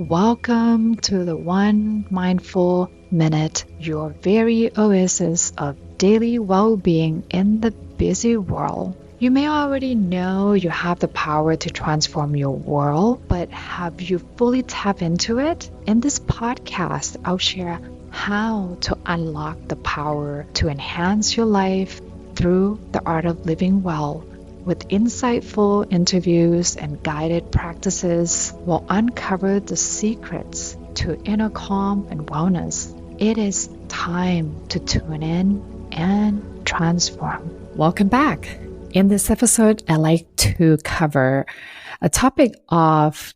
Welcome to the One Mindful Minute, your very oasis of daily well being in the busy world. You may already know you have the power to transform your world, but have you fully tapped into it? In this podcast, I'll share how to unlock the power to enhance your life through the art of living well. With insightful interviews and guided practices, we'll uncover the secrets to inner calm and wellness. It is time to tune in and transform. Welcome back. In this episode, I like to cover a topic of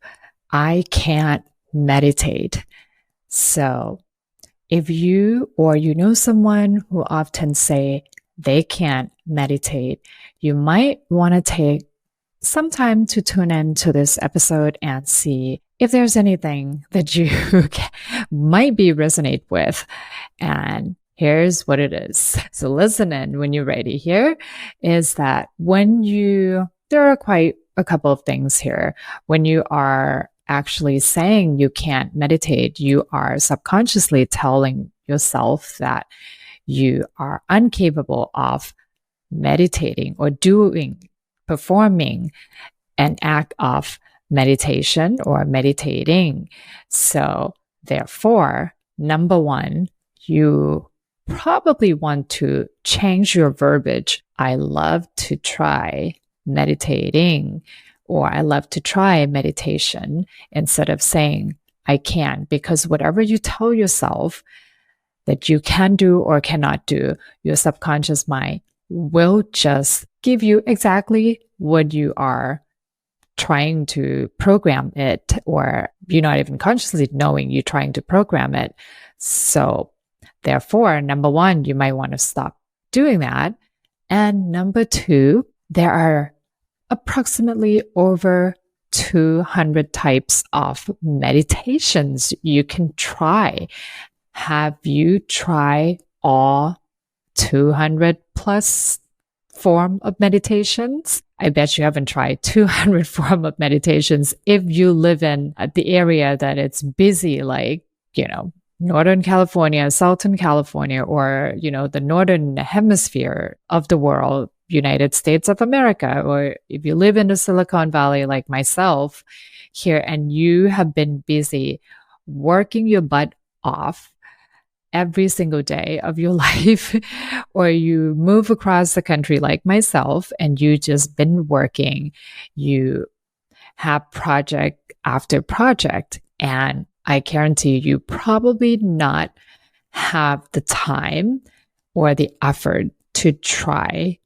I can't meditate. So if you or you know someone who often say they can't meditate, you might want to take some time to tune in to this episode and see if there's anything that you might be resonate with. And here's what it is. So listen in when you're ready. Here is that there are quite a couple of things here. When you are actually saying you can't meditate, you are subconsciously telling yourself that you are incapable of meditating or performing an act of meditation or meditating. So therefore, number one, you probably want to change your verbiage. I love to try meditating, or I love to try meditation, instead of saying I can, because whatever you tell yourself that you can do or cannot do, your subconscious mind will just give you exactly what you are trying to program it, or you're not even consciously knowing you're trying to program it. So therefore, number one, you might want to stop doing that. And number two, there are approximately over 200 types of meditations you can try. Have you tried all 200 plus form of meditations? I bet you haven't tried 200 form of meditations if you live in the area that it's busy, like, Northern California, Southern California, or, the Northern Hemisphere of the world, United States of America, or if you live in the Silicon Valley like myself here, and you have been busy working your butt off every single day of your life, or you move across the country like myself and you just been working, you have project after project, and I guarantee you probably not have the time or the effort to try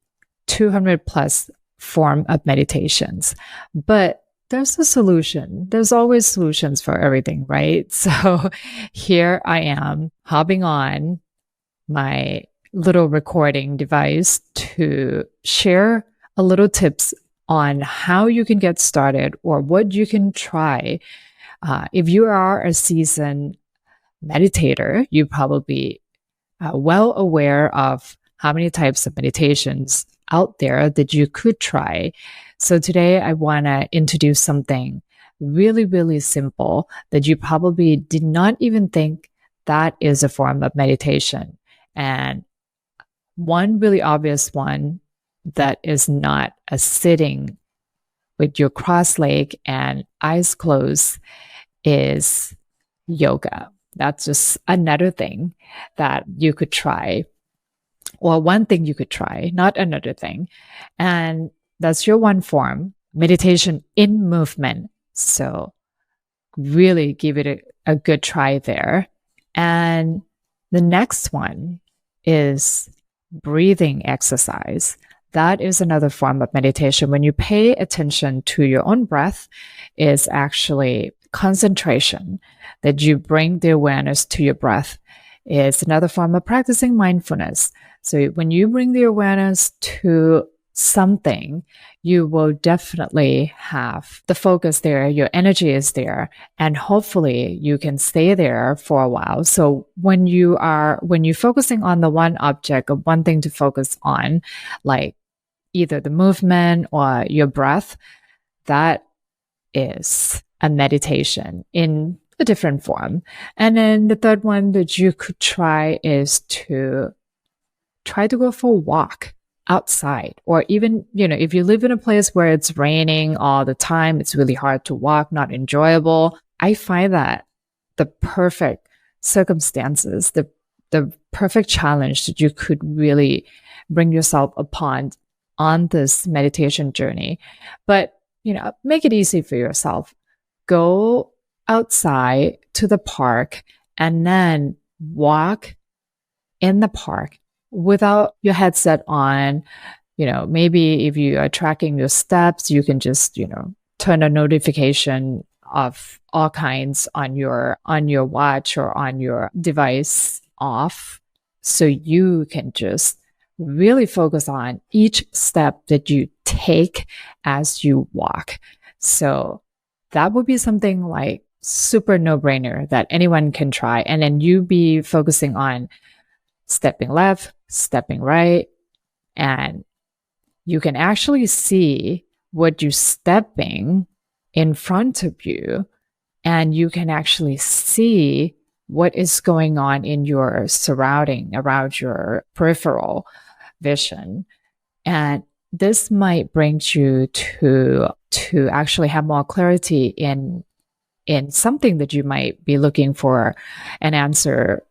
200 plus form of meditations. But there's a solution. There's always solutions for everything, right? So here I am hopping on my little recording device to share a little tips on how you can get started or what you can try. If you are a seasoned meditator, you probably well aware of how many types of meditations out there that you could try. So today I want to introduce something really, really simple that you probably did not even think that is a form of meditation. And one really obvious one that is not a sitting with your crossed leg and eyes closed is yoga. That's just another thing that you could try, or one thing you could try, not another thing. And that's your one form, meditation in movement. So really give it a good try there. And the next one is breathing exercise. That is another form of meditation. When you pay attention to your own breath, is actually concentration, that you bring the awareness to your breath. It's another form of practicing mindfulness. So when you bring the awareness to something, you will definitely have the focus there, your energy is there, and hopefully you can stay there for a while. So when you're focusing on the one object or one thing to focus on, like either the movement or your breath, that is a meditation in a different form. And then the third one that you could try is to try to go for a walk outside. Or even, if you live in a place where it's raining all the time, it's really hard to walk, not enjoyable. I find that the perfect circumstances, the perfect challenge that you could really bring yourself upon on this meditation journey. But, make it easy for yourself. Go outside to the park and then walk in the park without your headset on. Maybe if you are tracking your steps, you can just, turn a notification of all kinds on your watch or on your device off, so you can just really focus on each step that you take as you walk. So that would be something like super no-brainer that anyone can try. And then you be focusing on stepping left, stepping right, and you can actually see what you're stepping in front of you, and you can actually see what is going on in your surrounding, around your peripheral vision. And this might bring you to actually have more clarity in something that you might be looking for an answer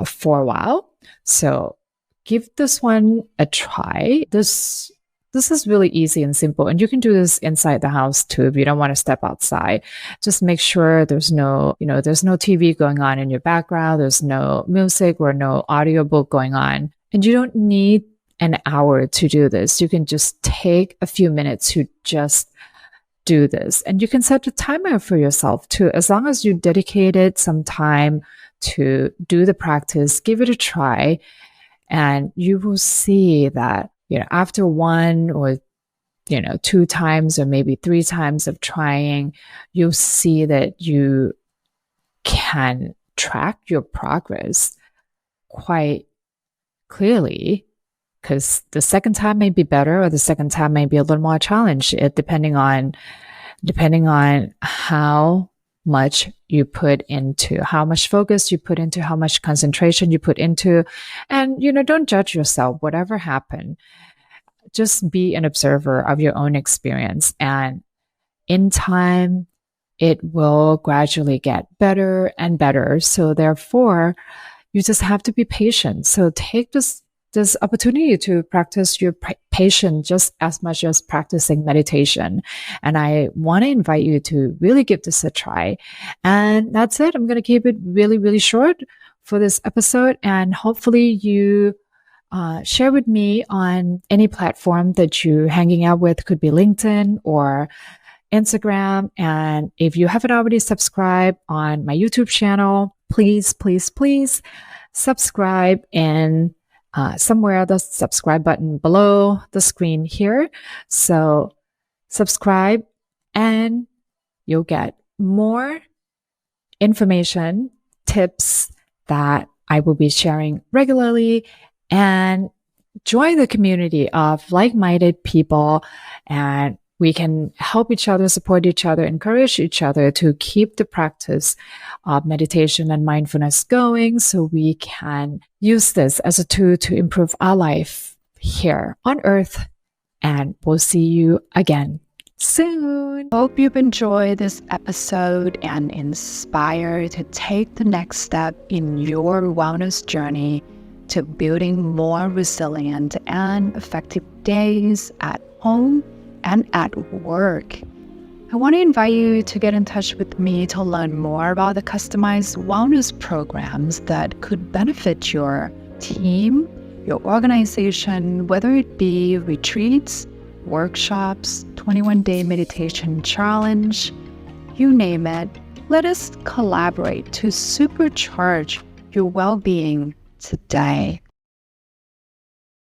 for a while. So give this one a try. This is really easy and simple, and you can do this inside the house too if you don't want to step outside. Just make sure there's no TV going on in your background, there's no music or no audiobook going on. And you don't need an hour to do this. You can just take a few minutes to just do this. And you can set a timer for yourself too. As long as you dedicated some time to do the practice, give it a try, and you will see that after one or 2 times or maybe 3 times of trying, you'll see that you can track your progress quite clearly, because the second time may be better or the second time may be a little more challenge, depending on how much you put into, how much focus you put into, how much concentration you put into. And, don't judge yourself, whatever happened. Just be an observer of your own experience. And in time, it will gradually get better and better. So therefore, you just have to be patient. So take this opportunity to practice your patience just as much as practicing meditation. And I want to invite you to really give this a try. And that's it. I'm going to keep it really, really short for this episode. And hopefully you share with me on any platform that you're hanging out with. Could be LinkedIn or Instagram. And if you haven't already subscribed on my YouTube channel, please, please, please subscribe in somewhere, the subscribe button below the screen here. So subscribe and you'll get more information, tips that I will be sharing regularly, and join the community of like-minded people, and we can help each other, support each other, encourage each other to keep the practice of meditation and mindfulness going, so we can use this as a tool to improve our life here on Earth. And we'll see you again soon. Hope you've enjoyed this episode and inspired to take the next step in your wellness journey to building more resilient and effective days at home and at work. I want to invite you to get in touch with me to learn more about the customized wellness programs that could benefit your team, your organization, whether it be retreats, workshops, 21-day meditation challenge, you name it. Let us collaborate to supercharge your well-being today.